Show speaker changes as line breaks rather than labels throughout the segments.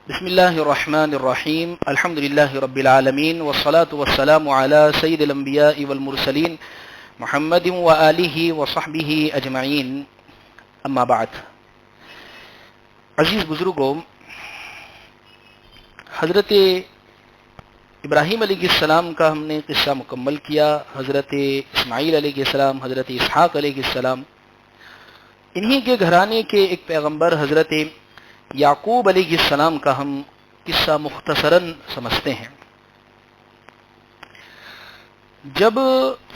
بسم اللہ الرحمن الرحیم الحمد للہ رب العالمین والصلاة والسلام علی سید الانبیاء والمرسلین محمد وآلہ وصحبہ اجمعین اما بعد. عزیز بزرگوں، حضرت ابراہیم علیہ السلام کا ہم نے قصہ مکمل کیا. حضرت اسماعیل علیہ السلام، حضرت اسحاق علیہ السلام، انہی کے گھرانے کے ایک پیغمبر حضرت یعقوب علیہ السلام کا ہم قصہ مختصراً سمجھتے ہیں. جب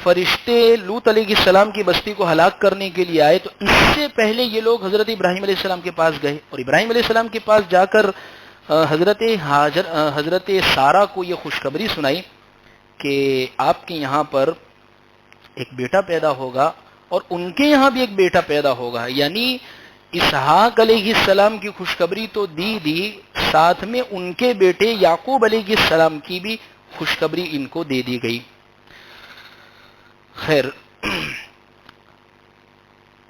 فرشتے لوط علیہ السلام کی بستی کو ہلاک کرنے کے لیے آئے تو اس سے پہلے یہ لوگ حضرت ابراہیم علیہ السلام کے پاس گئے اور ابراہیم علیہ السلام کے پاس جا کر حضرت سارہ کو یہ خوشخبری سنائی کہ آپ کے یہاں پر ایک بیٹا پیدا ہوگا اور ان کے یہاں بھی ایک بیٹا پیدا ہوگا. یعنی اسحاق علیہ السلام کی خوشخبری تو دی ساتھ میں ان کے بیٹے یعقوب علیہ السلام کی بھی خوشخبری ان کو دے دی گئی. خیر،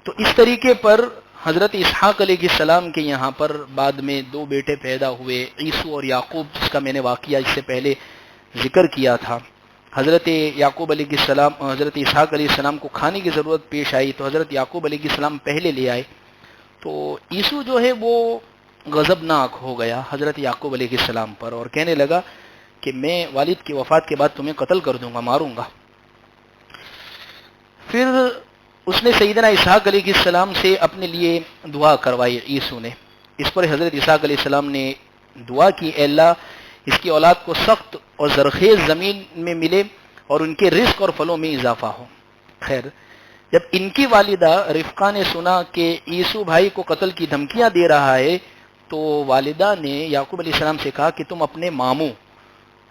تو اس طریقے پر حضرت اسحاق علیہ السلام کے یہاں پر بعد میں دو بیٹے پیدا ہوئے، عیسو اور یعقوب، جس کا میں نے واقعہ اس سے پہلے ذکر کیا تھا. حضرت یعقوب علیہ السلام، حضرت اسحاق علیہ السلام کو کھانے کی ضرورت پیش آئی تو حضرت یعقوب علیہ السلام پہلے لے آئے. تو عیسو جو ہے وہ غضبناک ہو گیا حضرت یعقوب علیہ السلام پر اور کہنے لگا کہ میں والد کی وفات کے بعد تمہیں قتل کر دوں گا، ماروں گا. پھر اس نے سیدنا اسحاق علیہ السلام سے اپنے لیے دعا کروائی عیسو نے. اس پر حضرت اسحاق علیہ السلام نے دعا کی، اے اللہ اس کی اولاد کو سخت اور زرخیز زمین میں ملے اور ان کے رزق اور پھلوں میں اضافہ ہو. خیر، جب ان کی والدہ رفقہ نے سنا کہ عیسو بھائی کو قتل کی دھمکیاں دے رہا ہے تو والدہ نے یعقوب علیہ السلام سے کہا کہ تم اپنے ماموں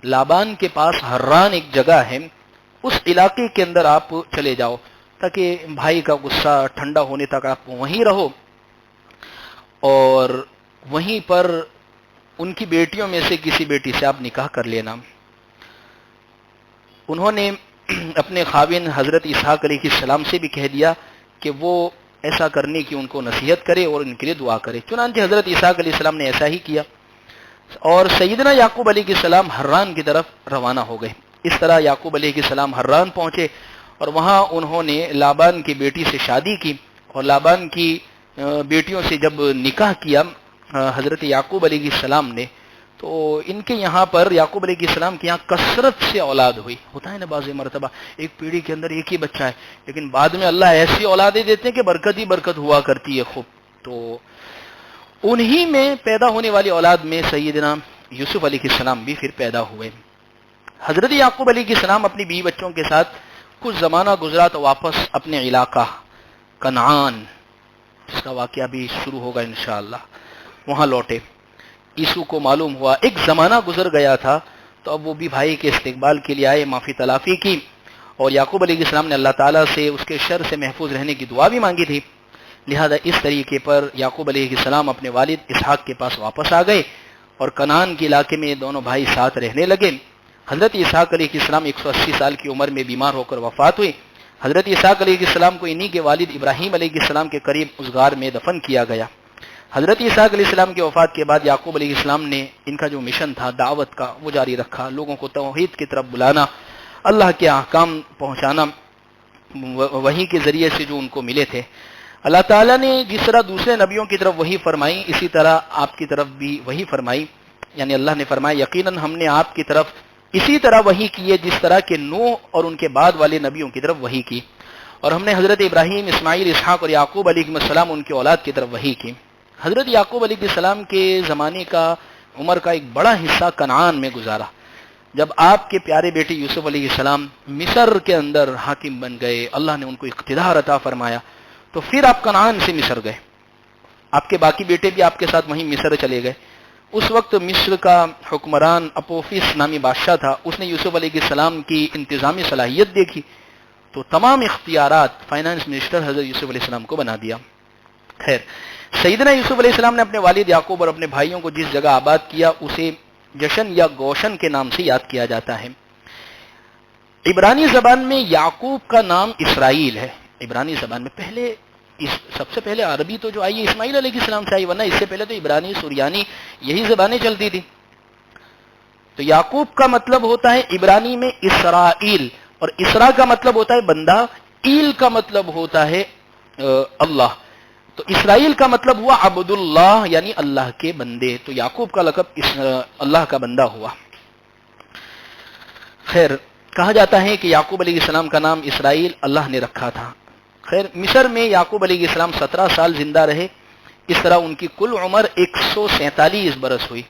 لابان کے پاس حران ایک جگہ ہے، اس علاقے کے اندر آپ چلے جاؤ تاکہ بھائی کا غصہ ٹھنڈا ہونے تک آپ وہیں رہو اور وہیں پر ان کی بیٹیوں میں سے کسی بیٹی سے آپ نکاح کر لینا. انہوں نے اپنے خاوند حضرت اسحاق علیہ السلام سے بھی کہہ دیا کہ وہ ایسا کرنے کی ان کو نصیحت کرے اور ان کے لیے دعا کرے. چنانچہ حضرت اسحاق علیہ السلام نے ایسا ہی کیا اور سیدنا یعقوب علیہ السلام حران کی طرف روانہ ہو گئے. اس طرح یعقوب علیہ السلام حران پہنچے اور وہاں انہوں نے لابان کی بیٹی سے شادی کی اور لابان کی بیٹیوں سے جب نکاح کیا حضرت یعقوب علیہ السلام نے تو ان کے یہاں پر یعقوب علیہ السلام کے یہاں کثرت سے اولاد ہوئی. ہوتا ہے نا بعض مرتبہ ایک پیڑھی کے اندر ایک ہی بچہ ہے لیکن بعد میں اللہ ایسی اولادیں دیتے ہیں کہ برکت ہی برکت ہوا کرتی ہے خوب. تو انہی میں پیدا ہونے والی اولاد میں سیدنا یوسف علیہ السلام بھی پھر پیدا ہوئے. حضرت یعقوب علیہ السلام اپنی بیوی بچوں کے ساتھ کچھ زمانہ گزرا تو واپس اپنے علاقہ کنعان، جس کا واقعہ بھی شروع ہوگا انشاءاللہ، وہاں لوٹے. عیسو کو معلوم ہوا ایک زمانہ گزر گیا تھا تو اب وہ بھی بھائی کے استقبال کے لیے آئے، معافی تلافی کی اور یعقوب علیہ السلام نے اللہ تعالیٰ سے اس کے شر سے محفوظ رہنے کی دعا بھی مانگی تھی. لہذا اس طریقے پر یعقوب علیہ السلام اپنے والد اسحاق کے پاس واپس آ گئے اور کنعان کے علاقے میں دونوں بھائی ساتھ رہنے لگے. حضرت اسحاق علیہ السلام 180 سال کی عمر میں بیمار ہو کر وفات ہوئی. حضرت اسحاق علیہ السلام کو انہی کے والد ابراہیم علیہ السلام کے قریب اس غار میں دفن کیا گیا. حضرت اسحاق علیہ السلام کی وفات کے بعد یعقوب علیہ السلام نے ان کا جو مشن تھا دعوت کا وہ جاری رکھا، لوگوں کو توحید کی طرف بلانا، اللہ کے احکام پہنچانا وحی کے ذریعے سے جو ان کو ملے تھے. اللہ تعالیٰ نے جس طرح دوسرے نبیوں کی طرف وحی فرمائی اسی طرح آپ کی طرف بھی وحی فرمائی. یعنی اللہ نے فرمایا یقیناً ہم نے آپ کی طرف اسی طرح وحی کی ہے جس طرح کہ نوح اور ان کے بعد والے نبیوں کی طرف وحی کی، اور ہم نے حضرت ابراہیم، اسماعیل، اسحاق اور یعقوب علیہ السلام ان کی اولاد کی طرف وحی کی. حضرت یعقوب علیہ السلام کے زمانے کا عمر کا ایک بڑا حصہ کنعان میں گزارا. جب آپ کے پیارے بیٹے یوسف علیہ السلام مصر کے اندر حاکم بن گئے، اللہ نے ان کو اقتدار عطا فرمایا، تو پھر آپ کنعان سے مصر گئے. آپ کے باقی بیٹے بھی آپ کے ساتھ وہیں مصر چلے گئے. اس وقت مصر کا حکمران اپوفیس نامی بادشاہ تھا. اس نے یوسف علیہ السلام کی انتظامی صلاحیت دیکھی تو تمام اختیارات فائنانس منسٹر حضرت یوسف علیہ السلام کو بنا دیا. خیر، سیدنا یوسف علیہ السلام نے اپنے والد یعقوب اور اپنے بھائیوں کو جس جگہ آباد کیا اسے جشن یا گوشن کے نام سے یاد کیا جاتا ہے. عبرانی زبان میں یعقوب کا نام اسرائیل ہے. عبرانی زبان میں پہلے سب سے پہلے عربی تو جو آئی ہے اسماعیل علیہ السلام سے آئی، ورنہ اس سے پہلے تو عبرانی، سریانی یہی زبانیں چلتی تھی. تو یعقوب کا مطلب ہوتا ہے عبرانی میں اسرائیل، اور اسرا کا مطلب ہوتا ہے بندہ، ایل کا مطلب ہوتا ہے اللہ. تو اسرائیل کا مطلب ہوا عبداللہ یعنی اللہ کے بندے، تو یعقوب کا لقب اللہ کا بندہ ہوا. خیر، کہا جاتا ہے کہ یعقوب علیہ السلام کا نام اسرائیل اللہ نے رکھا تھا. خیر، مصر میں یعقوب علیہ السلام 17 سال زندہ رہے. اس طرح ان کی کل عمر 147 برس ہوئی.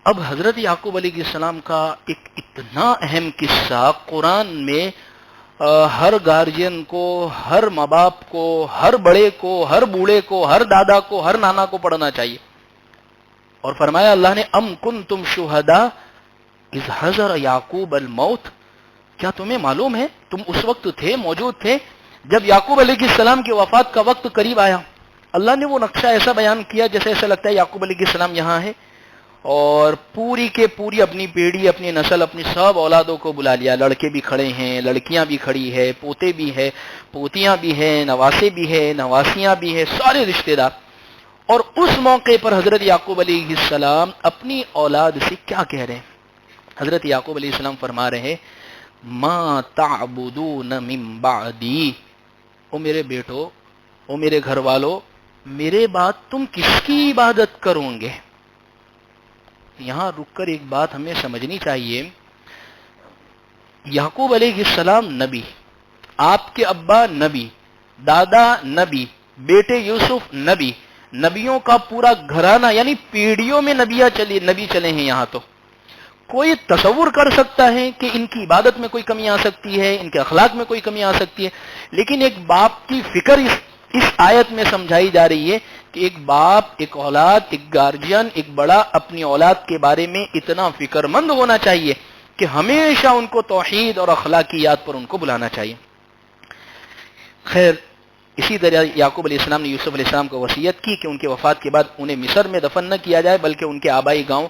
اب حضرت یعقوب علیہ السلام کا ایک اتنا اہم قصہ قرآن میں ہر گارجین کو، ہر ماں باپ کو، ہر بڑے کو، ہر بوڑھے کو، ہر دادا کو، ہر نانا کو پڑھنا چاہیے. اور فرمایا اللہ نے ام کنتم شہداء اذ حضر یعقوب الموت، کیا تمہیں معلوم ہے، تم اس وقت تھے، موجود تھے جب یعقوب علیہ السلام کی وفات کا وقت قریب آیا. اللہ نے وہ نقشہ ایسا بیان کیا جیسے ایسا لگتا ہے یعقوب علیہ السلام یہاں ہے، اور پوری کے پوری اپنی پیڑھی، اپنی نسل، اپنی سب اولادوں کو بلا لیا. لڑکے بھی کھڑے ہیں، لڑکیاں بھی کھڑی ہے، پوتے بھی ہیں، پوتیاں بھی ہیں، نواسے بھی ہیں، نواسیاں بھی ہیں، سارے رشتہ دار. اور اس موقع پر حضرت یعقوب علیہ السلام اپنی اولاد سے کیا کہہ رہے ہیں؟ حضرت یعقوب علیہ السلام فرما رہے ہیں ما تعبدون من بعدی، او میرے بیٹو، او میرے گھر والو، میرے بعد تم کس کی عبادت کرو گے؟ یہاں رک کر ایک بات ہمیں سمجھنی چاہیے. یعقوب علیہ السلام نبی، آپ کے ابا نبی، دادا نبی، بیٹے یوسف نبی، نبیوں کا پورا گھرانہ یعنی پیڑھیوں میں نبی چلے ہیں. یہاں تو کوئی تصور کر سکتا ہے کہ ان کی عبادت میں کوئی کمی آ سکتی ہے، ان کے اخلاق میں کوئی کمی آ سکتی ہے، لیکن ایک باپ کی فکر اس آیت میں سمجھائی جا رہی ہے کہ ایک باپ، ایک اولاد، ایک گارجین، ایک بڑا اپنی اولاد کے بارے میں اتنا فکر مند ہونا چاہیے کہ ہمیشہ ان کو توحید اور اخلاقیات پر ان کو بلانا چاہیے. خیر، اسی طرح یعقوب علیہ السلام نے یوسف علیہ السلام کو وصیت کی کہ ان کے وفات کے بعد انہیں مصر میں دفن نہ کیا جائے بلکہ ان کے آبائی گاؤں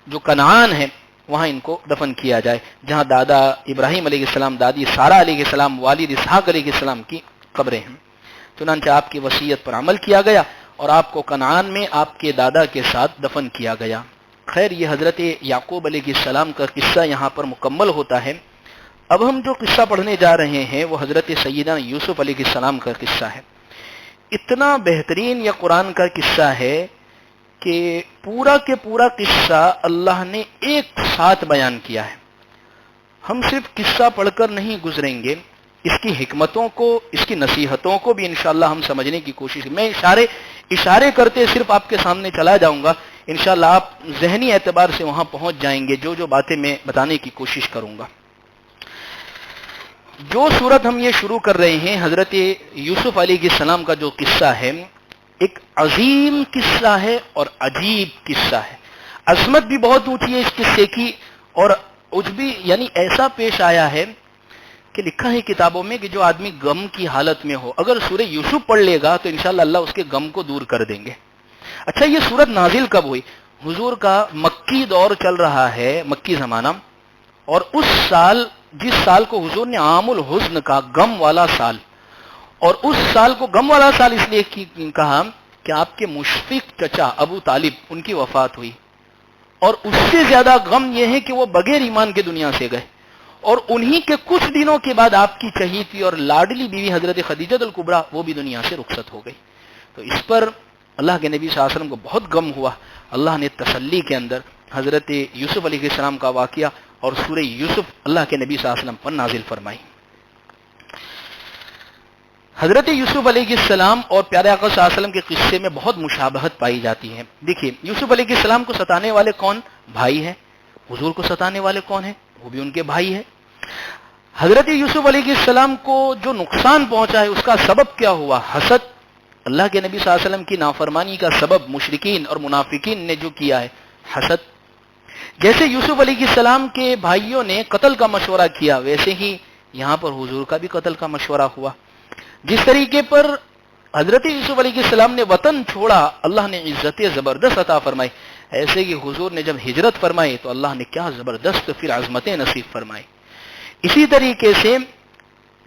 جو کنعان ہے وہاں ان کو دفن کیا جائے، جہاں دادا ابراہیم علیہ السلام، دادی سارہ علیہ السلام، والد اسحاق علیہ السلام کی قبریں ہیں. چنانچہ آپ کی وصیت پر عمل کیا گیا اور آپ کو کنعان میں آپ کے دادا کے ساتھ دفن کیا گیا. خیر، یہ حضرت یعقوب علیہ السلام کا قصہ یہاں پر مکمل ہوتا ہے. اب ہم جو قصہ پڑھنے جا رہے ہیں وہ حضرت سیدنا یوسف علیہ السلام کا قصہ ہے. اتنا بہترین یہ قرآن کا قصہ ہے کہ پورا کے پورا قصہ اللہ نے ایک ساتھ بیان کیا ہے. ہم صرف قصہ پڑھ کر نہیں گزریں گے، اس کی حکمتوں کو، اس کی نصیحتوں کو بھی انشاءاللہ ہم سمجھنے کی کوشش. میں اشارے کرتے صرف آپ کے سامنے چلا جاؤں گا، انشاءاللہ آپ ذہنی اعتبار سے وہاں پہنچ جائیں گے جو باتیں میں بتانے کی کوشش کروں گا. جو صورت ہم یہ شروع کر رہے ہیں حضرت یوسف علیہ السلام کا جو قصہ ہے، ایک عظیم قصہ ہے اور عجیب قصہ ہے. عظمت بھی بہت اونچی ہے اس قصے کی، اور عجبی یعنی ایسا پیش آیا ہے کہ لکھا ہے کتابوں میں کہ جو آدمی غم کی حالت میں ہو اگر سورہ یوسف پڑھ لے گا تو انشاءاللہ اللہ اس کے غم کو دور کر دیں گے. اچھا، یہ سورت نازل کب ہوئی؟ حضور کا مکی دور چل رہا ہے، مکی زمانہ، اور اس سال، جس سال کو حضور نے عام الحزن کا، غم والا سال، اور اس سال کو غم والا سال اس لیے کہا کہ آپ کے مشفق چچا ابو طالب ان کی وفات ہوئی، اور اس سے زیادہ غم یہ ہے کہ وہ بغیر ایمان کے دنیا سے گئے، اور انہی کے کچھ دنوں کے بعد آپ کی چہیتی اور لاڈلی بیوی حضرت خدیجہ الکبریٰ وہ بھی دنیا سے رخصت ہو گئی. تو اس پر اللہ کے نبی صلی اللہ علیہ وسلم کو بہت غم ہوا. اللہ نے تسلی کے اندر حضرت یوسف علیہ السلام کا واقعہ اور سورہ یوسف اللہ کے نبی صلی اللہ علیہ وسلم پر نازل فرمائی. حضرت یوسف علیہ السلام اور پیارے آقا صلی اللہ علیہ وسلم کے قصے میں بہت مشابہت پائی جاتی ہے. دیکھیے، یوسف علیہ السلام کو ستانے والے کون؟ بھائی ہیں. حضور کو ستانے والے کون ہیں؟ وہ بھی ان کے بھائی ہیں. حضرت یوسف علیہ السلام کو جو نقصان پہنچا ہے اس کا سبب کیا ہوا؟ حسد. اللہ کے نبی صلی اللہ علیہ وسلم کی نافرمانی کا سبب مشرکین اور منافقین نے جو کیا ہے، حسد. جیسے یوسف علیہ السلام کے بھائیوں نے قتل کا مشورہ کیا، ویسے ہی یہاں پر حضور کا بھی قتل کا مشورہ ہوا. جس طریقے پر حضرت یوسف علیہ السلام نے وطن چھوڑا، اللہ نے عزت زبردست عطا فرمائی. ایسے ہی حضور نے جب ہجرت فرمائی تو اللہ نے کیا زبردست پھر عظمتیں نصیب فرمائی. اسی طریقے سے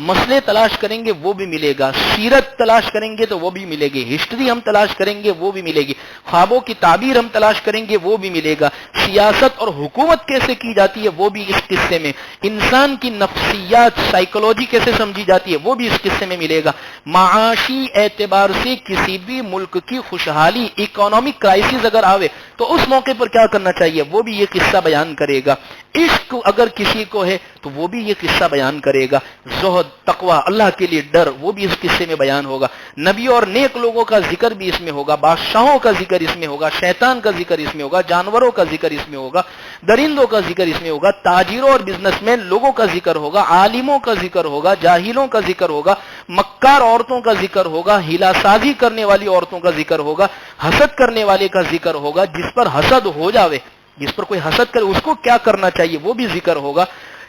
مسئلے تلاش کریں گے وہ بھی ملے گا، سیرت تلاش کریں گے تو وہ بھی ملے گی، ہسٹری ہم تلاش کریں گے وہ بھی ملے گی، خوابوں کی تعبیر ہم تلاش کریں گے وہ بھی ملے گا، سیاست اور حکومت کیسے کی جاتی ہے وہ بھی اس قصے میں، انسان کی نفسیات سائیکولوجی کیسے سمجھی جاتی ہے وہ بھی اس قصے میں ملے گا، معاشی اعتبار سے کسی بھی ملک کی خوشحالی، اکنامک کرائسس اگر آوے تو اس موقع پر کیا کرنا چاہیے وہ بھی یہ قصہ بیان کرے گا، عشق اگر کسی کو ہے تو وہ بھی یہ قصہ بیان کرے گا، زہد، تقوی، اللہ کے لیے ڈر وہ بھی اس قصے میں بیان ہوگا، نبی اور نیک لوگوں کا ذکر بھی اس میں ہوگا، بادشاہوں کا ذکر اس میں ہوگا، شیطان کا ذکر اس میں ہوگا، جانوروں کا ذکر اس میں ہوگا، درندوں کا ذکر اس میں ہوگا، تاجروں اور بزنس مین لوگوں کا ذکر ہوگا، عالموں کا ذکر ہوگا، جاہلوں کا ذکر ہوگا، مکار عورتوں کا ذکر ہوگا، ہیلا سازی کرنے والی عورتوں کا ذکر ہوگا، حسد کرنے والے کا ذکر ہوگا، جس پر حسد ہو جاوے، جس پر کوئی حسد کرے اس کو کیا کرنا چاہیے وہ بھی ذکر ہوگا،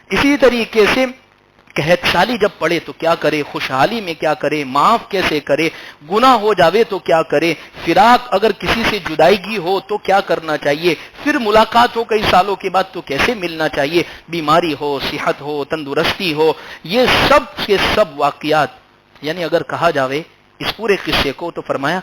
اسی طریقے سے قحط سالی جب پڑے تو کیا کرے، خوشحالی میں کیا کرے، معاف کیسے کرے، گناہ ہو جاوے تو کیا کرے، فراق اگر کسی سے جدائیگی ہو تو کیا کرنا چاہیے، پھر ملاقات ہو کئی سالوں کے بعد تو کیسے ملنا چاہیے، بیماری ہو، صحت ہو، تندرستی ہو، یہ سب کے سب واقعات، یعنی اگر کہا جاوے اس پورے قصے کو تو فرمایا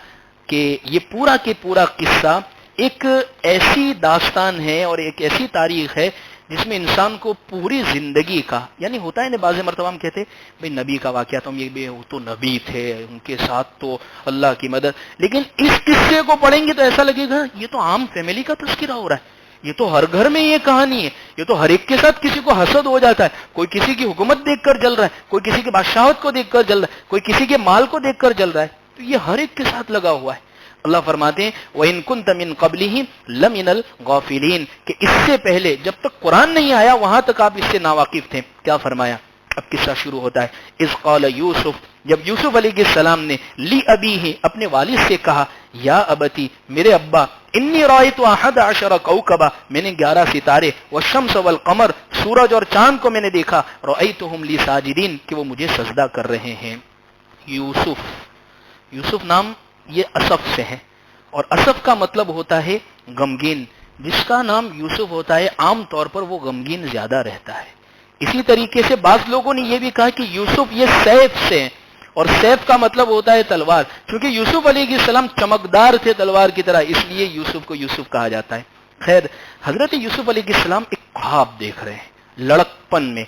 کہ یہ پورا کے پورا قصہ ایک ایسی داستان ہے اور ایک ایسی تاریخ ہے جس میں انسان کو پوری زندگی کا، یعنی ہوتا ہے نا بعض مرتبہ ہم کہتے بھئی نبی کا واقعہ تو ہم یہ وہ تو نبی تھے ان کے ساتھ تو اللہ کی مدد، لیکن اس قصے کو پڑھیں گے تو ایسا لگے گا یہ تو عام فیملی کا تذکرہ ہو رہا ہے، یہ تو ہر گھر میں یہ کہانی ہے، یہ تو ہر ایک کے ساتھ کسی کو حسد ہو جاتا ہے، کوئی کسی کی حکومت دیکھ کر جل رہا ہے، کوئی کسی کی بادشاہت کو دیکھ کر جل رہا ہے، کوئی کسی کے مال کو دیکھ کر جل رہا ہے، تو یہ ہر ایک کے ساتھ لگا ہوا ہے۔ اللہ فرماتے ہیں وَإِن كُنتَ مِن قَبْلِهِ لَمِنَ الْغَافِلِينَ کہ اس سے پہلے جب تک قرآن نہیں آیا وہاں تک آپ اس سے ناواقف تھے، کیا فرمایا؟ اب قصہ شروع ہوتا ہے، اذ قال یوسف جب یوسف علیہ السلام نے لی ابیہ اپنے والد سے کہا یا ابتی میرے ابا انی رأیت 11 کوکبا میں نے 11 ستارے والشمس والقمر سورج اور چاند کو میں نے دیکھا رأیتہم لی ساجدین کہ وہ مجھے سجدہ کر رہے ہیں۔ یوسف نام یہ اسف سے ہے اور اسف کا مطلب ہوتا ہے غمگین، جس کا نام یوسف ہوتا ہے عام طور پر وہ غمگین زیادہ رہتا ہے۔ اسی طریقے سے بعض لوگوں نے یہ بھی کہا کہ یوسف یہ سیف سے ہیں اور سیف کا مطلب ہوتا ہے تلوار، کیونکہ یوسف علیہ السلام چمکدار تھے تلوار کی طرح، اس لیے یوسف کو یوسف کہا جاتا ہے۔ خیر، حضرت یوسف علیہ السلام ایک خواب دیکھ رہے ہیں لڑکپن میں،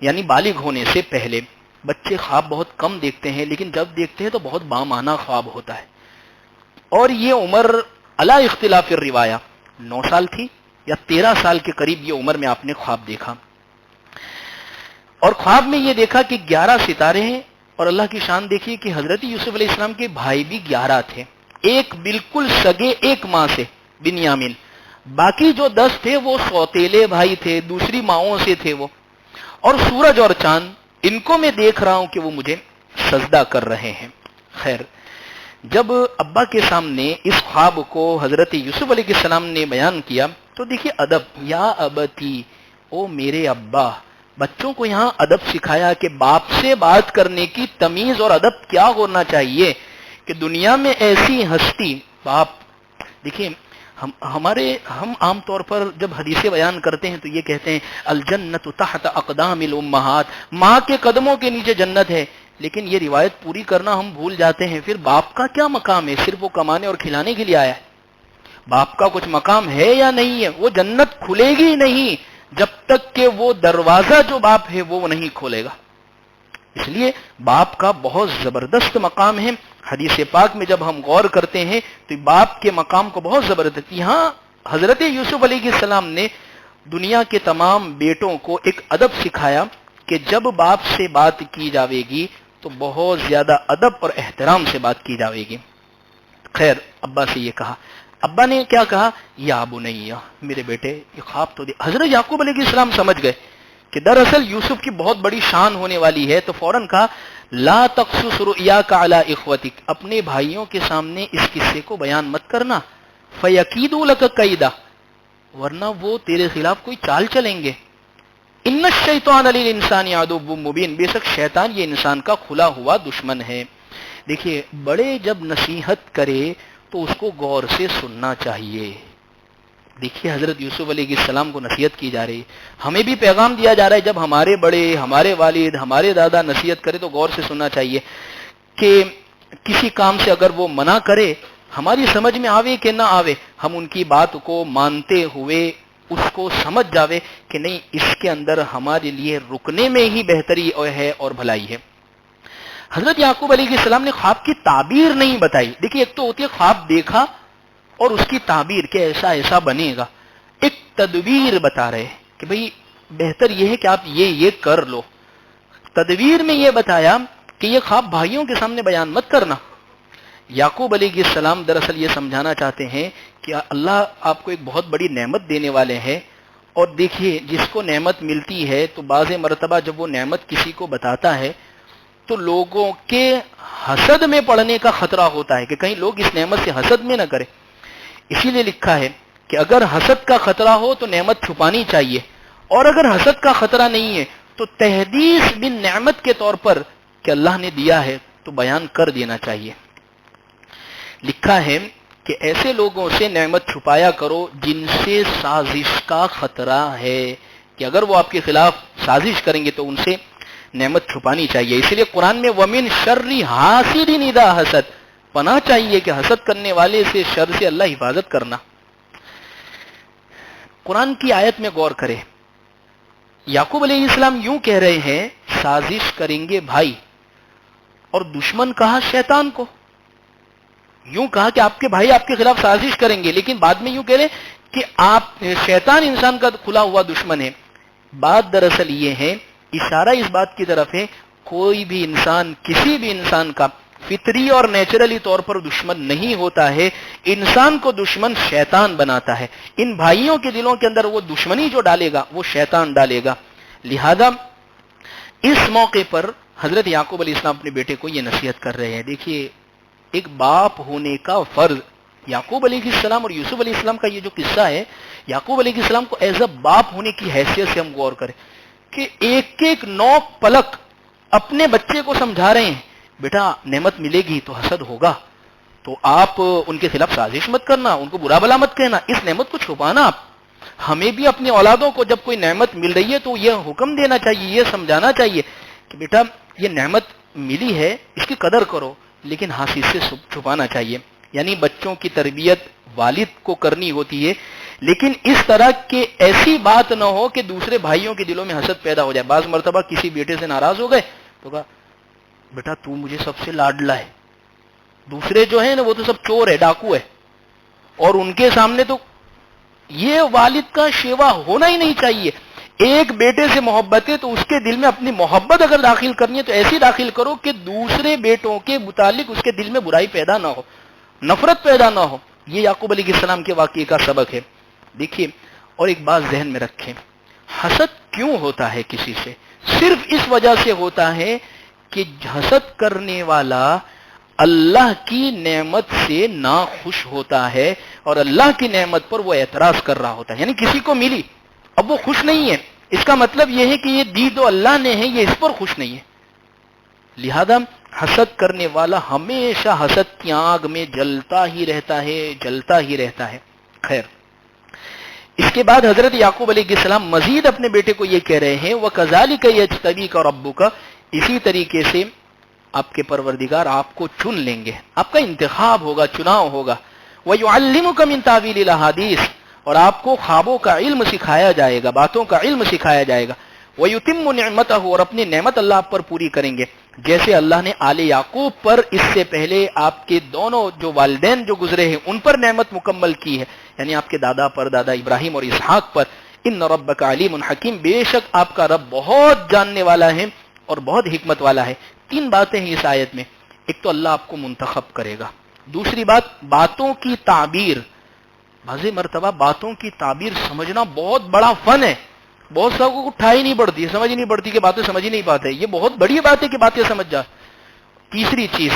یعنی بالغ ہونے سے پہلے۔ بچے خواب بہت کم دیکھتے ہیں لیکن جب دیکھتے ہیں تو بہت بامعنی خواب ہوتا ہے، اور یہ عمر علی اختلاف الروایہ 9 سال تھی یا 13 سال کے قریب یہ عمر میں آپ نے خواب دیکھا، اور خواب میں یہ دیکھا کہ 11 ستارے ہیں، اور اللہ کی شان دیکھیے کہ حضرت یوسف علیہ السلام کے بھائی بھی 11 تھے، ایک بالکل سگے ایک ماں سے بنیامین، باقی جو 10 تھے وہ سوتیلے بھائی تھے، دوسری ماؤں سے تھے وہ، اور سورج اور چاند ان کو میں دیکھ رہا ہوں کہ وہ مجھے سجدہ کر رہے ہیں۔ خیر، جب ابا کے سامنے اس خواب کو حضرت یوسف علیہ السلام نے بیان کیا تو دیکھیے ادب، یا ابتی او میرے ابا، بچوں کو یہاں ادب سکھایا کہ باپ سے بات کرنے کی تمیز اور ادب کیا ہونا چاہیے، کہ دنیا میں ایسی ہستی باپ، دیکھیے ہم عام طور پر جب حدیثیں بیان کرتے ہیں تو یہ کہتے ہیں الجنت تحت اقدام الامہات، ماں کے قدموں کے نیچے جنت ہے، لیکن یہ روایت پوری کرنا ہم بھول جاتے ہیں۔ پھر باپ کا کیا مقام ہے؟ صرف وہ کمانے اور کھلانے کے لیے آیا ہے؟ باپ کا کچھ مقام ہے یا نہیں ہے؟ وہ جنت کھلے گی نہیں جب تک کہ وہ دروازہ جو باپ ہے وہ نہیں کھولے گا، اس لیے باپ کا بہت زبردست مقام ہے۔ حدیث پاک میں جب ہم غور کرتے ہیں تو باپ کے مقام کو بہت زبردست، یہاں حضرت یوسف علیہ السلام نے دنیا کے تمام بیٹوں کو ایک ادب سکھایا کہ جب باپ سے بات کی جاوے گی تو بہت زیادہ ادب اور احترام سے بات کی جاوے گی۔ خیر، ابا سے یہ کہا، ابا نے کیا کہا؟ یا بنیا میرے بیٹے یہ خواب تو حضرت یعقوب علیہ السلام سمجھ گئے کہ دراصل یوسف کی بہت بڑی شان ہونے والی ہے، تو فوراً کہا لا تقصص رؤیاک علی اخوتک، اپنے بھائیوں کے سامنے اس قصے کو بیان مت کرنا، فیکیدوا لک کیدا، ورنہ وہ تیرے خلاف کوئی چال چلیں گے، ان الشیطان للانسان عدو مبین، بے شک شیطان یہ انسان کا کھلا ہوا دشمن ہے۔ دیکھیے بڑے جب نصیحت کرے تو اس کو غور سے سننا چاہیے، دیکھیے حضرت یوسف علیہ السلام کو نصیحت کی جا رہی ہے، ہمیں بھی پیغام دیا جا رہا ہے. جب ہمارے بڑے، ہمارے والد، ہمارے دادا نصیحت کرے تو غور سے سننا چاہیے کہ کسی کام سے اگر وہ منع کرے، ہماری سمجھ میں آوے کہ نہ آوے، ہم ان کی بات کو مانتے ہوئے اس کو سمجھ جاوے کہ نہیں، اس کے اندر ہمارے لیے رکنے میں ہی بہتری ہے اور بھلائی ہے. حضرت یعقوب علیہ السلام نے خواب کی تعبیر نہیں بتائی. دیکھیے ایک تو ہوتی ہے خواب دیکھا اور اس کی تعبیر کہ ایسا ایسا بنے گا، ایک تدبیر بتا رہے کہ بھئی بہتر یہ ہے کہ آپ یہ کر لو. تدبیر میں یہ بتایا کہ یہ خواب بھائیوں کے سامنے بیان مت کرنا. یعقوب علیہ السلام دراصل یہ سمجھانا چاہتے ہیں کہ اللہ آپ کو ایک بہت بڑی نعمت دینے والے ہیں، اور دیکھیے جس کو نعمت ملتی ہے تو بعض مرتبہ جب وہ نعمت کسی کو بتاتا ہے تو لوگوں کے حسد میں پڑنے کا خطرہ ہوتا ہے کہ کہیں لوگ اس نعمت سے حسد میں نہ کریں. اسی لیے لکھا ہے کہ اگر حسد کا خطرہ ہو تو نعمت چھپانی چاہیے، اور اگر حسد کا خطرہ نہیں ہے تو تحدیث بن نعمت کے طور پر کہ اللہ نے دیا ہے تو بیان کر دینا چاہیے. لکھا ہے کہ ایسے لوگوں سے نعمت چھپایا کرو جن سے سازش کا خطرہ ہے، کہ اگر وہ آپ کے خلاف سازش کریں گے تو ان سے نعمت چھپانی چاہیے. اس لیے قرآن میں وَمِن شَرِّ حَاسِدٍ اِذَا حَسَدَ، پناہ چاہیے کہ حسد کرنے والے سے، شر سے اللہ حفاظت کرنا. قرآن کی آیت میں غور کرے، یعقوب علیہ السلام یوں کہہ رہے ہیں سازش کریں گے بھائی، اور دشمن کہا شیطان کو. یوں کہا کہ آپ کے بھائی آپ کے خلاف سازش کریں گے، لیکن بعد میں یوں کہہ رہے کہ آپ شیطان انسان کا کھلا ہوا دشمن ہے. بات دراصل یہ ہے، اشارہ اس بات کی طرف ہے کوئی بھی انسان، کسی بھی انسان کا فطری اور نیچرلی طور پر دشمن نہیں ہوتا ہے. انسان کو دشمن شیطان بناتا ہے. ان بھائیوں کے دلوں کے اندر وہ دشمنی جو ڈالے گا وہ شیطان ڈالے گا. لہذا اس موقع پر حضرت یعقوب علیہ السلام اپنے بیٹے کو یہ نصیحت کر رہے ہیں. دیکھیے ایک باپ ہونے کا فرض، یعقوب علیہ السلام اور یوسف علیہ السلام کا یہ جو قصہ ہے، یعقوب علیہ السلام کو ایز اے باپ ہونے کی حیثیت سے ہم غور کریں کہ ایک ایک نوک پلک اپنے بچے کو سمجھا رہے ہیں بیٹا نعمت ملے گی تو حسد ہوگا، تو آپ ان کے خلاف سازش مت کرنا، ان کو برا بھلا مت کہنا، اس نعمت کو چھپانا. آپ ہمیں بھی اپنی اولادوں کو جب کوئی نعمت مل رہی ہے تو یہ حکم دینا چاہیے، یہ سمجھانا چاہیے کہ بیٹا یہ نعمت ملی ہے اس کی قدر کرو، لیکن ہاتھ سے چھپانا چاہیے. یعنی بچوں کی تربیت والد کو کرنی ہوتی ہے، لیکن اس طرح کہ ایسی بات نہ ہو کہ دوسرے بھائیوں کے دلوں میں حسد پیدا ہو جائے. بعض مرتبہ کسی بیٹے سے ناراض ہو گئے تو کہا بیٹا تو مجھے سب سے لاڈلا ہے، دوسرے جو ہیں نا وہ تو سب چور ہے، ڈاکو ہے، اور ان کے سامنے تو یہ والد کا شیوا ہونا ہی نہیں چاہیے. ایک بیٹے سے محبت ہے تو اس کے دل میں اپنی محبت اگر داخل کرنی ہے تو ایسی داخل کرو کہ دوسرے بیٹوں کے متعلق اس کے دل میں برائی پیدا نہ ہو، نفرت پیدا نہ ہو. یہ یعقوب علیہ السلام کے واقعے کا سبق ہے. دیکھیے اور ایک بات ذہن میں رکھیں، حسد کیوں ہوتا ہے کسی سے؟ صرف اس وجہ سے ہوتا ہے کہ حسد کرنے والا اللہ کی نعمت سے ناخوش ہوتا ہے اور اللہ کی نعمت پر وہ اعتراض کر رہا ہوتا ہے. یعنی کسی کو ملی اب وہ خوش نہیں ہے، اس کا مطلب یہ ہے کہ یہ دی تو اللہ نے ہے، یہ اس پر خوش نہیں ہے. لہذا حسد کرنے والا ہمیشہ حسد کی آگ میں جلتا ہی رہتا ہے، جلتا ہی رہتا ہے. خیر، اس کے بعد حضرت یعقوب علیہ السلام مزید اپنے بیٹے کو یہ کہہ رہے ہیں وَكَذَلِكَ يَجْتَبِيكَ رَبُّكَ، اسی طریقے سے آپ کے پروردگار آپ کو چن لیں گے، آپ کا انتخاب ہوگا، چناؤ ہوگا. وَيُعَلِّمُكَ مِن تَأْوِيلِ الْأَحَادِيثِ، اور آپ کو خوابوں کا علم سکھایا جائے گا، باتوں کا علم سکھایا جائے گا. وَيُتِمُّ نِعْمَتَهُ، اور اپنی نعمت اللہ آپ پر پوری کریں گے، جیسے اللہ نے آل یعقوب پر اس سے پہلے آپ کے دونوں جو والدین جو گزرے ہیں ان پر نعمت مکمل کی ہے، یعنی آپ کے دادا پر دادا ابراہیم اور اسحاق پر. ان ربک علیم حکیم، بے شک آپ کا رب بہت جاننے والا ہے اور بہت حکمت والا ہے. 3 باتیں ہیں اس آیت میں. ایک تو اللہ آپ کو منتخب کرے گا، دوسری بات باتوں کی تعبیر، بعض مرتبہ باتوں کی تعبیر سمجھنا بہت بڑا فن ہے، بہت سب کو اٹھائی نہیں پڑتی، سمجھ نہیں پڑتی کہ باتیں سمجھ ہی نہیں پاتے، یہ بہت بڑی بات ہے کہ باتیں سمجھ جا. تیسری چیز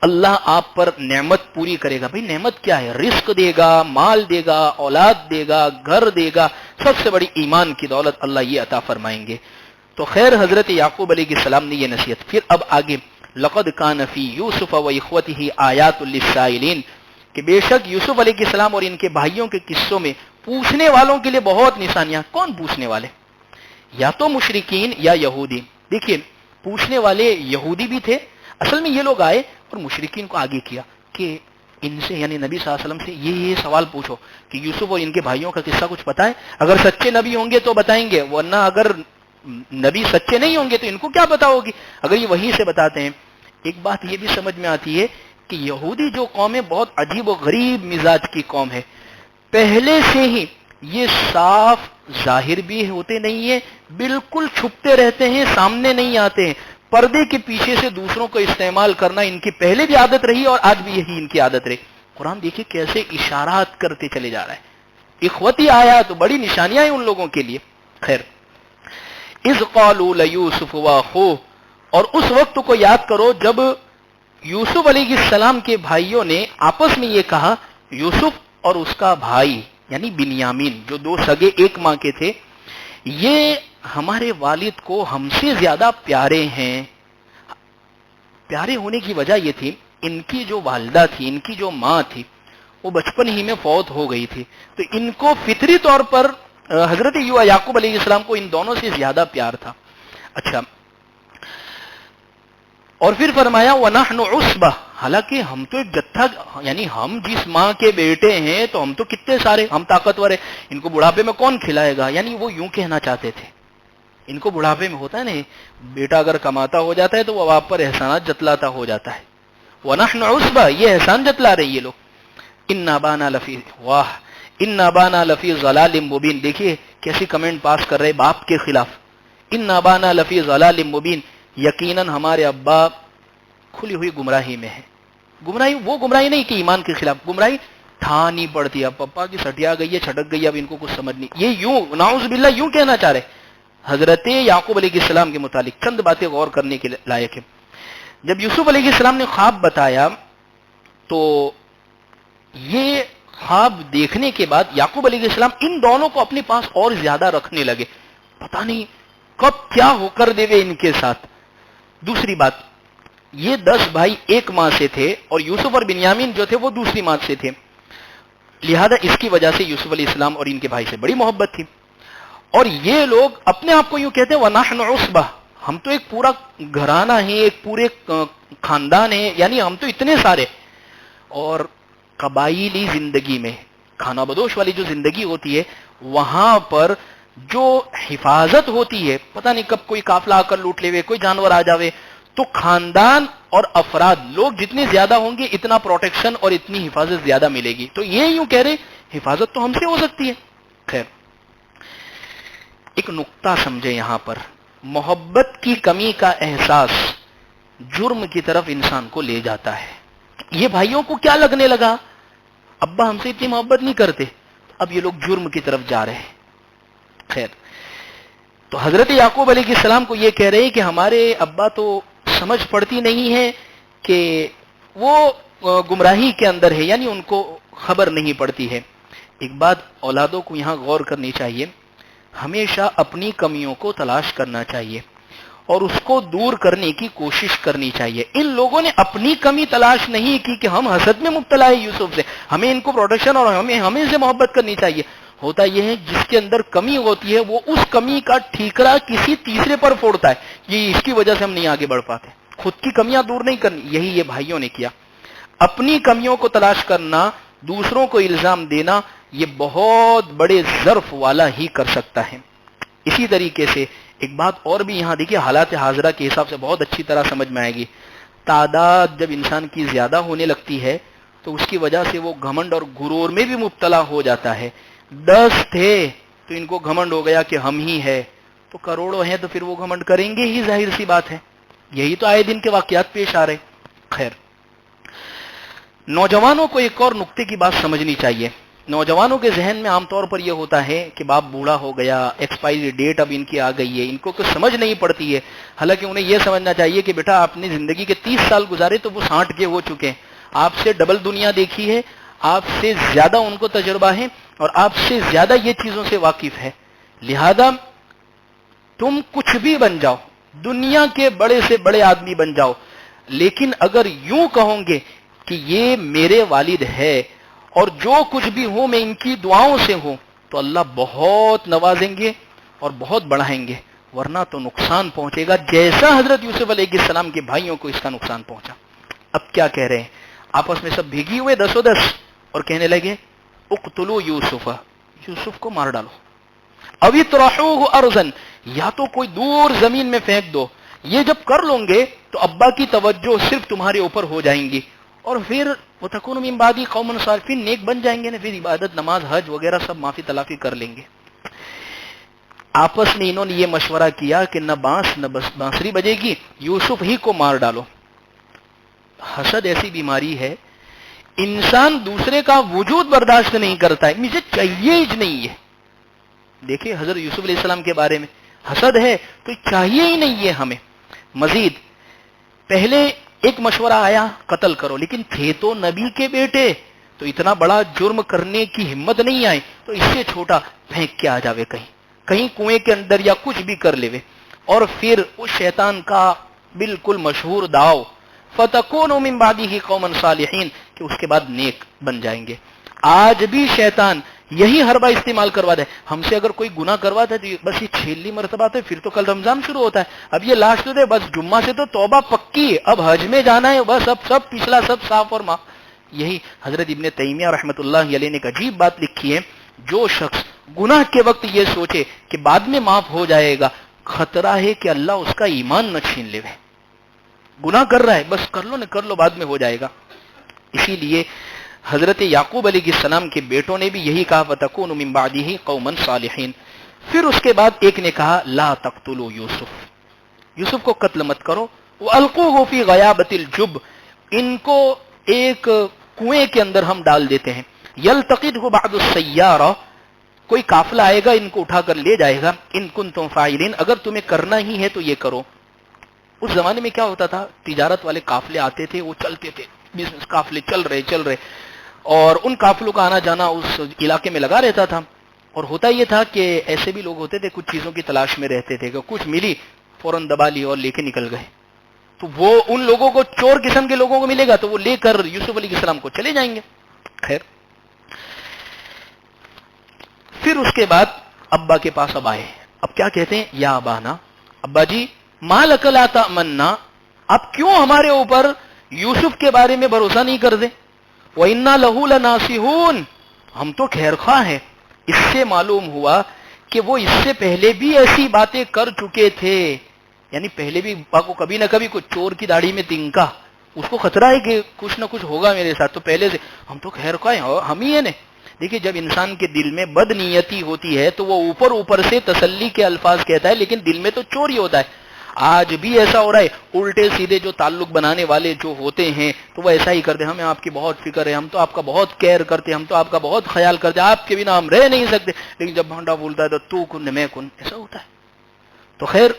اللہ آپ پر نعمت پوری کرے گا. بھئی نعمت کیا ہے؟ رزق دے گا، مال دے گا، اولاد دے گا، گھر دے گا، سب سے بڑی ایمان کی دولت اللہ یہ عطا فرمائیں گے. تو خیر حضرت یعقوب علیہ السلام نے یہ نصیحت. پھر اب آگے لقد کان فی یوسف و اخوتہ آیات للسائلین، کہ بے شک یوسف علیہ السلام اور ان کے بھائیوں کے قصوں میں پوچھنے والوں کے لیے بہت نشانیاں. کون پوچھنے والے؟ یا تو مشرکین یا یہودی. دیکھیے پوچھنے والے یہودی بھی تھے. اصل میں یہ لوگ آئے اور مشرکین کو آگے کیا کہ ان سے یعنی نبی صلی اللہ علیہ وسلم سے یہ سوال پوچھو کہ یوسف اور ان کے بھائیوں کا قصہ کچھ پتا ہے؟ اگر سچے نبی ہوں گے تو بتائیں گے، ورنہ اگر نبی سچے نہیں ہوں گے تو ان کو کیا پتا ہوگی اگر یہ وہی سے بتاتے ہیں. ایک بات یہ بھی سمجھ میں آتی ہے کہ یہودی جو قوم ہے بہت عجیب و غریب مزاج کی قوم ہے. پہلے سے ہی یہ صاف ظاہر بھی ہوتے نہیں ہیں، بالکل چھپتے رہتے ہیں، سامنے نہیں آتے ہیں. پردے کے پیچھے سے دوسروں کو استعمال کرنا ان کی پہلے بھی عادت رہی اور آج بھی یہی ان کی عادت رہی. قرآن دیکھیے کیسے اشارات کرتے چلے جا رہا ہے. اخوتی آیا تو بڑی نشانیاں ہیں ان لوگوں کے لیے. خیر، اذ قالوا لیوسف واخوہ، اور اس وقت کو یاد کرو جب یوسف علیہ السلام کے بھائیوں نے آپس میں یہ کہا، یوسف اور اس کا بھائی یعنی بنیامین جو دو سگے ایک ماں کے تھے، یہ ہمارے والد کو ہم سے زیادہ پیارے ہیں. پیارے ہونے کی وجہ یہ تھی ان کی جو والدہ تھی، ان کی جو ماں تھی، وہ بچپن ہی میں فوت ہو گئی تھی. تو ان کو فطری طور پر حضرت یعقوب علیہ السلام کو ان دونوں سے زیادہ پیار تھا. اچھا، اور پھر فرمایا وَنَحْنُ عُصْبَةٌ، حالانکہ ہم تو ایک جتھا، یعنی ہم جس ماں کے بیٹے ہیں تو ہم تو کتنے سارے، ہم طاقتور ہیں، ان کو بڑھاپے میں کون کھلائے گا. یعنی وہ یوں کہنا چاہتے تھے. ان کو بڑھاپے میں ہوتا ہے نا، بیٹا اگر کماتا ہو جاتا ہے تو وہ آپ پر احسانات جتلاتا ہو جاتا ہے. وَنَحْنُ عُصْبَةٌ، یہ احسان جتلا رہے یہ لوگ. إِنَّ أَبَانَا لَفِي، واہ، إِنَّ أَبَانَا لَفِي ضَلَالٍ مُبِينٍ. دیکھیے کیسی کمنٹ پاس کر رہے باپ کے خلاف. إِنَّ أَبَانَا لَفِي ضَلَالٍ مُبِينٍ، یقیناً ہمارے ابا کھلی ہوئی گمراہی میں ہے. گمراہی وہ گمراہی نہیں کہ ایمان کے خلاف، گمراہی ٹھانی پڑتی ہے. اب پپا کی سٹیا گئی ہے، چھٹک گئی، اب ان کو کچھ سمجھ نہیں. یہ یوں نعوذ باللہ یوں کہنا چاہ رہے حضرت یعقوب علیہ السلام کے متعلق. چند باتیں غور کرنے کے لائق ہے. جب یوسف علیہ السلام نے خواب بتایا تو یہ خواب دیکھنے کے بعد یعقوب علیہ السلام ان دونوں کو اپنے پاس اور زیادہ رکھنے لگے. پتہ نہیں کب کیا ہو کر دے ان کے ساتھ. دوسری بات، یہ 10 بھائی ایک ماں سے تھے اور یوسف اور بنیامین جو تھے وہ دوسری ماں سے تھے. لہذا اس کی وجہ سے یوسف علیہ السلام اور ان کے بھائی سے بڑی محبت تھی. اور یہ لوگ اپنے آپ کو یوں کہتے ہیں وَنَحْنُ عُصْبَةٌ، ہم تو ایک پورا گھرانہ ہیں، ایک پورے خاندان ہیں، یعنی ہم تو اتنے سارے. اور قبائلی زندگی میں، کھانا بدوش والی جو زندگی ہوتی ہے، وہاں پر جو حفاظت ہوتی ہے، پتہ نہیں کب کوئی قافلہ آ کر لوٹ لے وے، کوئی جانور آ جاوے، تو خاندان اور افراد لوگ جتنے زیادہ ہوں گے اتنا پروٹیکشن اور اتنی حفاظت زیادہ ملے گی. تو یہ یوں کہہ رہے حفاظت تو ہم سے ہو سکتی ہے. خیر، ایک نقطہ سمجھے یہاں پر، محبت کی کمی کا احساس جرم کی طرف انسان کو لے جاتا ہے. یہ بھائیوں کو کیا لگنے لگا، ابا ہم سے اتنی محبت نہیں کرتے، اب یہ لوگ جرم کی طرف جا رہے ہیں. خیر، تو حضرت یعقوب علیہ السلام کو یہ کہہ رہے ہیں کہ ہمارے ابا تو سمجھ پڑتی نہیں ہے کہ وہ گمراہی کے اندر ہے، یعنی ان کو خبر نہیں پڑتی ہے. ایک بات اولادوں کو یہاں غور کرنی چاہیے، ہمیشہ اپنی کمیوں کو تلاش کرنا چاہیے اور اس کو دور کرنے کی کوشش کرنی چاہیے. ان لوگوں نے اپنی کمی تلاش نہیں کی کہ ہم حسد میں مبتلا ہیں یوسف سے، ہمیں ان کو پروٹیکشن اور ہمیں سے محبت کرنی چاہیے. ہوتا یہ ہے جس کے اندر کمی ہوتی ہے وہ اس کمی کا ٹھیکرا کسی تیسرے پر پھوڑتا ہے، یہ اس کی وجہ سے ہم نہیں آگے بڑھ پاتے. خود کی کمیاں دور نہیں کرنی. یہی یہ بھائیوں نے کیا. اپنی کمیوں کو تلاش کرنا، دوسروں کو الزام دینا، یہ بہت بڑے ظرف والا ہی کر سکتا ہے. اسی طریقے سے ایک بات اور بھی یہاں دیکھیے حالات حاضرہ کے حساب سے بہت اچھی طرح سمجھ میں آئے گی. تعداد جب انسان کی زیادہ ہونے لگتی ہے تو اس کی وجہ سے وہ گھمنڈ اور غرور میں بھی مبتلا ہو جاتا ہے. 10 تھے تو ان کو گھمنڈ ہو گیا کہ ہم ہی ہے، تو کروڑوں ہیں تو پھر وہ گھمنڈ کریں گے ہی، ظاہر سی بات ہے. یہی تو آئے دن کے واقعات پیش آ رہے. خیر، نوجوانوں کو ایک اور نقطے کی بات سمجھنی چاہیے. نوجوانوں کے ذہن میں عام طور پر یہ ہوتا ہے کہ باپ بوڑھا ہو گیا، ایکسپائری ڈیٹ اب ان کی آ گئی ہے، ان کو کچھ سمجھ نہیں پڑتی ہے. حالانکہ انہیں یہ سمجھنا چاہیے کہ بیٹا آپ نے زندگی کے 30 سال گزارے تو وہ 60 کے ہو چکے ہیں، آپ سے ڈبل دنیا دیکھی ہے، آپ سے زیادہ ان کو تجربہ ہے اور آپ سے زیادہ یہ چیزوں سے واقف ہے. لہذا تم کچھ بھی بن جاؤ، دنیا کے بڑے سے بڑے آدمی بن جاؤ، لیکن اگر یوں کہوں گے کہ یہ میرے والد ہے اور جو کچھ بھی ہوں میں ان کی دعاؤں سے ہوں تو اللہ بہت نوازیں گے اور بہت بڑھائیں گے، ورنہ تو نقصان پہنچے گا جیسا حضرت یوسف علیہ السلام کے بھائیوں کو اس کا نقصان پہنچا۔ اب کیا کہہ رہے ہیں؟ آپس میں سب بھیگی ہوئے 10 اور کہنے لگے اقتلوا یوسف، یوسف کو مار ڈالو، او اطرحوہ ارضا، یا تو کوئی دور زمین میں پھینک دو۔ یہ جب کر لوں گے تو ابا کی توجہ صرف تمہارے اوپر ہو جائیں گی اور پھر وتکونوا من بعدی قوما صالحین، نیک بن جائیں گے نا، پھر عبادت نماز حج وغیرہ سب معافی تلافی کر لیں گے۔ آپس میں انہوں نے یہ مشورہ کیا کہ نہ بانس نہ بانسری بجے گی، یوسف ہی کو مار ڈالو۔ حسد ایسی بیماری ہے، انسان دوسرے کا وجود برداشت نہیں کرتا ہے، مجھے چاہیے ہی نہیں ہے۔ دیکھیں حضرت یوسف علیہ السلام کے بارے میں، حسد ہے تو چاہیے ہی نہیں ہے ہمیں۔ مزید پہلے ایک مشورہ آیا قتل کرو، لیکن تھے تو نبی کے بیٹے، تو اتنا بڑا جرم کرنے کی ہمت نہیں آئی، تو اس سے چھوٹا پھینک کے آ جاوے کہیں کنویں کے اندر یا کچھ بھی کر لیوے۔ اور پھر اس شیطان کا بالکل مشہور داؤ فَتَكُونُوا مِن بَعْدِهِ قَوْمًا صَالِحِينَ، کہ اس کے بعد نیک بن جائیں گے۔ آج بھی شیطان یہی حربہ استعمال کروا دے، ہم سے اگر کوئی گناہ کرواتا ہے تو بس یہ 6 مرتبہ تو پھر تو کل رمضان شروع ہوتا ہے، اب یہ لاسٹ دے، بس جمعہ سے تو توبہ پکی ہے، اب حج میں جانا ہے، بس اب سب پچھلا سب صاف اور معاف۔ یہی حضرت ابن تیمیہ رحمۃ اللہ علیہ نے ایک عجیب بات لکھی ہے، جو شخص گناہ کے وقت یہ سوچے کہ بعد میں معاف ہو جائے گا، خطرہ ہے کہ اللہ اس کا ایمان نہ چھین لے۔ گناہ کر رہا ہے بس کر لو بعد میں ہو جائے گا۔ اسی لیے حضرت یعقوب علیہ السلام کے بیٹوں نے بھی یہی کہا وَتَكُونُوا مِن بَعْدِهِ قَوْمًا صَالِحِينَ۔ پھر اس کے بعد ایک نے کہا لا تقتلوا یوسف کو قتل مت کرو، وَأَلْقُوهُ فِي غَيَابَةِ الْجُبِّ، ان کو ایک کنویں کے اندر ہم ڈال دیتے ہیں، يَلْتَقِطْهُ بَعْضُ السَّيَّارَةِ، کوئی قافلہ آئے گا ان کو اٹھا کر لے جائے گا، ان كُنتُم فاعلین، اگر تمہیں کرنا ہی ہے تو یہ کرو۔ اس زمانے میں کیا ہوتا تھا، تجارت والے قافلے آتے تھے، وہ چلتے تھے، بزنس قافلے چل رہے اور ان قافلوں کا آنا جانا اس علاقے میں لگا رہتا تھا۔ اور ہوتا یہ تھا کہ ایسے بھی لوگ ہوتے تھے کچھ چیزوں کی تلاش میں رہتے تھے کہ کچھ ملی فوراً دبا لی اور لے کے نکل گئے، تو وہ ان لوگوں کو، چور قسم کے لوگوں کو ملے گا تو وہ لے کر یوسف علیہ السلام کو چلے جائیں گے۔ خیر، پھر اس کے بعد ابا کے پاس اب آئے، اب کیا کہتے ہیں، یا ابانا، ابا جی ما لک لا تأمنا، اب کیوں ہمارے اوپر یوسف کے بارے میں بھروسہ نہیں کر دے، وَإِنَّا لَهُ لَنَاصِحُونَ، ہم تو خیر خواہ ہیں۔ اس سے معلوم ہوا کہ وہ اس سے پہلے بھی ایسی باتیں کر چکے تھے، یعنی پہلے بھی ابا کو کبھی نہ کبھی کچھ چور کی داڑھی میں تنکا، اس کو خطرہ ہے کہ کچھ نہ کچھ ہوگا میرے ساتھ، تو پہلے سے ہم تو خیر خواہ ہیں، ہم ہی ہیں نا۔ دیکھیے جب انسان کے دل میں بد نیتی ہوتی ہے تو وہ اوپر سے تسلی کے الفاظ کہتا ہے، لیکن دل میں تو چور ہی ہوتا ہے۔ آج بھی ایسا ہو رہا ہے، الٹے سیدھے جو تعلق بنانے والے جو ہوتے ہیں تو وہ ایسا ہی کرتے ہیں، ہمیں آپ کی بہت فکر ہے، ہم تو آپ کا بہت کیئر کرتے ہیں، ہم تو آپ کا بہت خیال کرتے ہیں، آپ کے بنا ہم رہ نہیں سکتے، لیکن جب بھانڈا بولتا ہے تو کن میں کن، ایسا ہوتا ہے۔ تو خیر،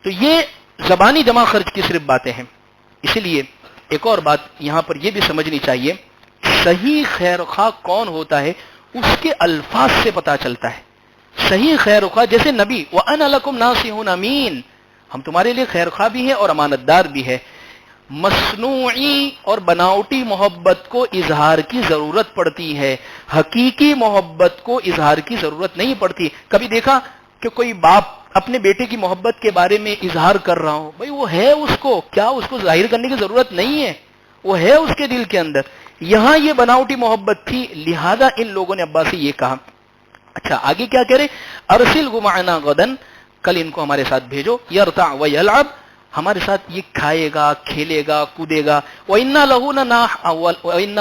تو یہ زبانی جمع خرچ کی صرف باتیں ہیں۔ اسی لیے ایک اور بات یہاں پر یہ بھی سمجھنی چاہیے، صحیح خیر خواہ کون ہوتا ہے اس کے الفاظ سے پتا چلتا ہے۔ صحیح خیر خواہ جیسے نبی وَأَنَا لَكُمْ نَاصِحٌ أَمِينٌ، ہم تمہارے لیے خیر خواہ بھی ہیں اور امانت دار بھی ہے۔ مصنوعی اور بناوٹی محبت کو اظہار کی ضرورت پڑتی ہے، حقیقی محبت کو اظہار کی ضرورت نہیں پڑتی۔ کبھی دیکھا کہ کوئی باپ اپنے بیٹے کی محبت کے بارے میں اظہار کر رہا ہو، بھئی وہ ہے، اس کو کیا، اس کو ظاہر کرنے کی ضرورت نہیں ہے، وہ ہے اس کے دل کے اندر۔ یہاں یہ بناوٹی محبت تھی، لہذا ان لوگوں نے ابا سے یہ کہا۔ اچھا آگے کیا کرے، ارسلہ معنا غدا، کل ان کو ہمارے ساتھ بھیجو، یرتع ویلعب، ہمارے ساتھ یہ کھائے گا، کھیلے گا، کودے گا، وَإِنَّا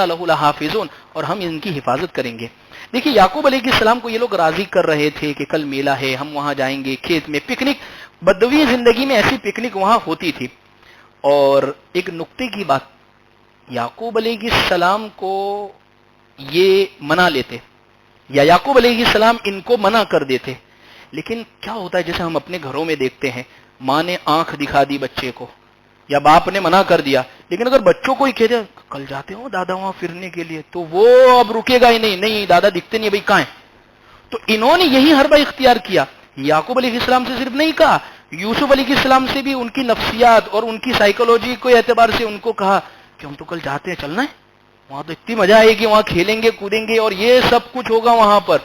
لَهُ لَحَافِظُونَ، اور ہم ان کی حفاظت کریں گے۔ دیکھیے یعقوب علیہ السلام کو یہ لوگ راضی کر رہے تھے کہ کل میلہ ہے، ہم وہاں جائیں گے، کھیت میں پکنک، بدوی زندگی میں ایسی پکنک وہاں ہوتی تھی۔ اور ایک نقطے کی بات، یعقوب علیہ السلام کو یہ منا لیتے یا یعقوب علیہ السلام ان کو منع کر دیتے، لیکن کیا ہوتا ہے جیسے ہم اپنے گھروں میں دیکھتے ہیں، ماں نے آنکھ دکھا دی بچے کو یا باپ نے منع کر دیا، لیکن اگر بچوں کو ہی کہہ دے کل جاتے ہو دادا وہاں پھرنے کے لیے، تو وہ اب رکے گا ہی نہیں، نہیں دادا دکھتے نہیں، بھائی کہاں ہیں۔ تو انہوں نے یہی حربہ اختیار کیا، یعقوب علیہ السلام سے صرف نہیں کہا، یوسف علیہ السلام سے بھی ان کی نفسیات اور ان کی سائیکولوجی کے اعتبار سے ان کو کہا کہ ہم تو کل جاتے ہیں، چلنا ہے۔ وہاں تو اتنی مزہ آئے گی، وہاں کھیلیں گے کودیں گے اور یہ سب کچھ ہوگا وہاں پر.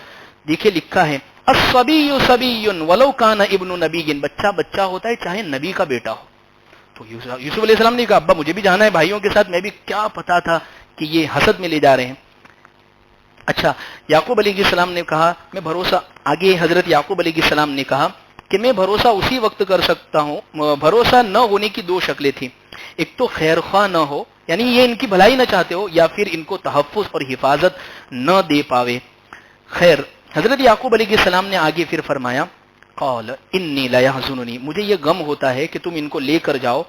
دیکھیے لکھا ہے الصبی صبی ولو کان ابن نبی، بچہ بچہ ہوتا ہے چاہے نبی کا بیٹا ہو. تو یوسف علیہ السلام نے کہا ابا مجھے بھی جانا ہے بھائیوں کے ساتھ، میں بھی کیا پتا تھا کہ یہ حسد میں لے جا رہے ہیں. اچھا یعقوب علیہ السلام نے کہا میں بھروسہ، آگے حضرت یعقوب علیہ السلام نے کہا کہ میں بھروسہ اسی وقت کر سکتا ہوں. بھروسہ نہ ہونے کی دو شکلیں تھیں، ایک تو خیر خواہ نہ ہو، یعنی یہ ان کی بھلائی نہ چاہتے ہو، یا پھر ان کو تحفظ اور حفاظت نہ دے پاوے. خیر حضرت یعقوب علیہ السلام نے آگے پھر فرمایا قال انی لا یحزننی، مجھے یہ غم ہوتا ہے کہ تم ان کو لے کر جاؤ،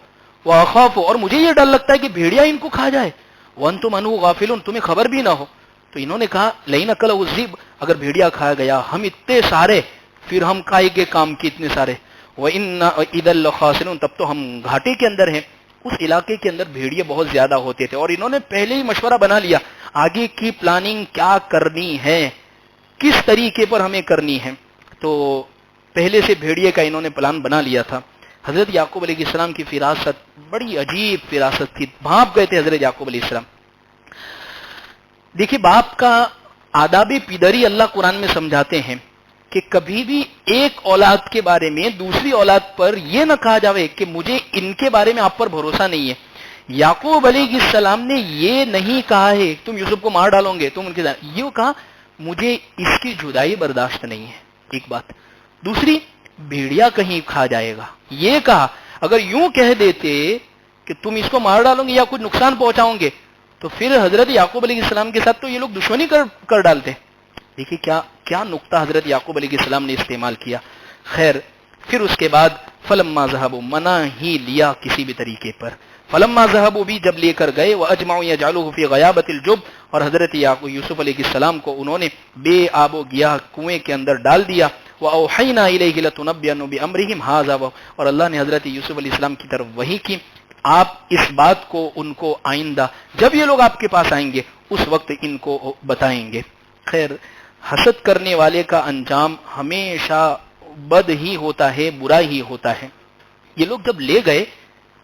واخاف، اور مجھے یہ ڈر لگتا ہے کہ بھیڑیا ان کو کھا جائے، وانتم عنہ غافلون، تمہیں خبر بھی نہ ہو. تو انہوں نے کہا لئن اکلہ الذئب، اگر بھیڑیا کھا گیا، ہم اتنے سارے، پھر ہم کھائے گے کام کی اتنے سارے، وَإِنَّا إِذًا لَخَاسِرُونَ، تب تو ہم گھاٹے کے اندر ہیں. اس علاقے کے اندر بھیڑیے بہت زیادہ ہوتے تھے اور انہوں نے پہلے ہی مشورہ بنا لیا آگے کی پلاننگ کیا کرنی ہے، کس طریقے پر ہمیں کرنی ہے. تو پہلے سے بھیڑیے کا انہوں نے پلان بنا لیا تھا. حضرت یعقوب علیہ السلام کی فراست بڑی عجیب فراست تھی، بھانپ گئے تھے حضرت یعقوب علیہ السلام. دیکھیے باپ کا آداب پیدری اللہ قرآن میں سمجھاتے ہیں کہ کبھی بھی ایک اولاد کے بارے میں دوسری اولاد پر یہ نہ کہا جاوے کہ مجھے ان کے بارے میں آپ پر بھروسہ نہیں ہے. یعقوب علیہ السلام نے یہ نہیں کہا ہے تم یوسف کو مار ڈالو گے، تم ان کے یہ کہا مجھے اس کی جدائی برداشت نہیں ہے، ایک بات. دوسری بھیڑیا کہیں کھا جائے گا، یہ کہا. اگر یوں کہہ دیتے کہ تم اس کو مار ڈالو گے یا کچھ نقصان پہنچاؤ گے تو پھر حضرت یعقوب علیہ السلام کے ساتھ تو یہ لوگ دشمنی کر ڈالتے. دیکھیے کیا نقطہ حضرت یعقوب علیہ السلام نے استعمال کیا. خیر پھر اس کے بعد فلما ذهبوا، منا ہی لیا کسی بھی طریقے پر. فلما ذهبوا بھی جب لے کر گئے، واجمعوا يجعلوه في غيابة الجب، اور حضرت یوسف علیہ السلام کو انہوں نے بے آب و گیاہ کنویں کے اندر ڈال دیا. واوحینا الیہ لتنبئنهم بامرهم هذا، اور اللہ نے حضرت یوسف علیہ السلام کی طرف وحی کی آپ اس بات کو ان کو آئندہ جب یہ لوگ آپ کے پاس آئیں گے اس وقت ان کو بتائیں گے. خیر حسد کرنے والے کا انجام ہمیشہ بد ہی ہوتا ہے، برا ہی ہوتا ہے. یہ لوگ جب لے گئے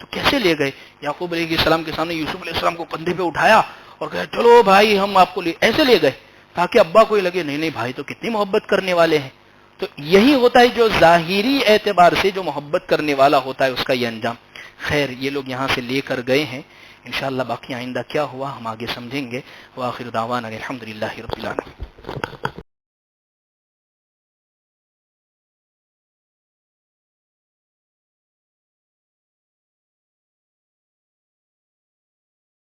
تو کیسے لے گئے؟ یعقوب علیہ السلام کے سامنے یوسف علیہ السلام کو کندھے پہ اٹھایا اور کہا چلو بھائی ہم آپ کو ایسے لے گئے تاکہ ابا کو یہ لگے نہیں بھائی تو کتنی محبت کرنے والے ہیں. تو یہی ہوتا ہے جو ظاہری اعتبار سے جو محبت کرنے والا ہوتا ہے اس کا یہ انجام. خیر یہ لوگ یہاں سے لے کر گئے ہیں، انشاءاللہ باقی آئندہ کیا ہوا ہم آگے سمجھیں گے. وآخر دعوانا الحمدللہ رب العالمین.